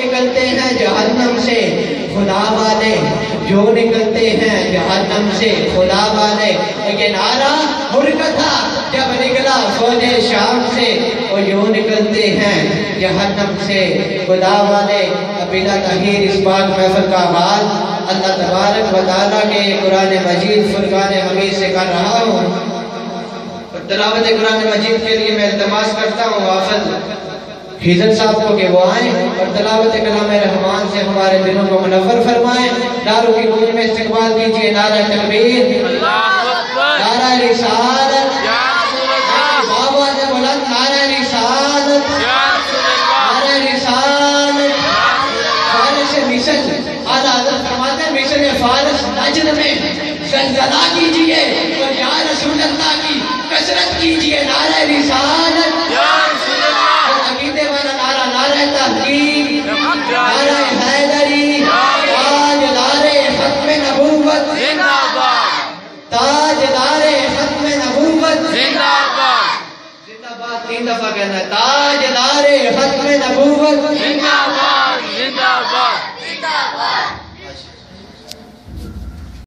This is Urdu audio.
نکلتے ہیں جہنم سے خدا والے، جو نکلتے ہیں جہنم سے خدا والے. یہ نعرہ ملک تھا جب نکلا فوج شام سے، اور جو نکلتے ہیں جہنم سے خدا والے. بلا تاخیر اس پاک محفل کا آغاز اللہ تبارک و تعالیٰ کے قرآن مجید فرقان حمید سے کر رہا ہوں. تلاوت قرآن مجید کے لیے میں التماس کرتا ہوں حافظ حیدر صاحب کو کہ وہ آئیں اور تلاوت کلام رحمان سے ہمارے دلوں کو منور فرمائیں. نعروں کی گونج میں استقبال کیجئے نعرہ تکبیر، نعرہ رسالت، بابا سے بلند نعرہ رسالت، نعرہ رسالت. فارس مصر اعلیٰ حضرت فرماتے ہیں مصر فارس نجد میں زلزلہ کیجئے اور یا رسول اللہ کی کثرت کیجئے نعرہ رسالت. عقیدے والا نعرہ نعرہ تحقیق، نعرہ حیدری، تاجدار ختم نبوت، تاجدار ختم نبوت، زندہ باد. تین دفعہ کہنا ہے تاجدار ختم نبوت.